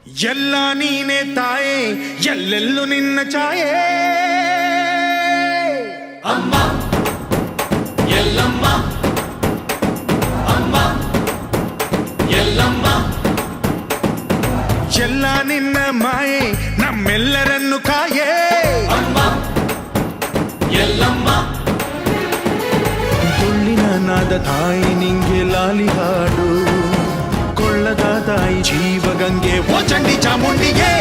ಎಲ್ಲ ನೀನೆ ತಾಯೇ ಎಲ್ಲೆಲ್ಲೂ ನಿನ್ನ ಛಾಯೆ ಅಮ್ಮ ಎಲ್ಲಮ್ಮ ಅಮ್ಮ ಎಲ್ಲಮ್ಮ ಎಲ್ಲ ನಿನ್ನ ಮಾಯೆ ನಮ್ಮೆಲ್ಲರನ್ನು ಕಾಯೇ ಅಮ್ಮ ಎಲ್ಲಮ್ಮ ತುಳ್ಳಿನ ನಾದ ತಾಯಿ ನಿಂಗೆ ಲಾಲಿ ಹಾಡು ಕೊಳ್ಳದ ತಾಯಿ ಜೀವಗಂಗೆ ಓ ಚಂಡಿ ಚಾಮುಂಡಿಗೆ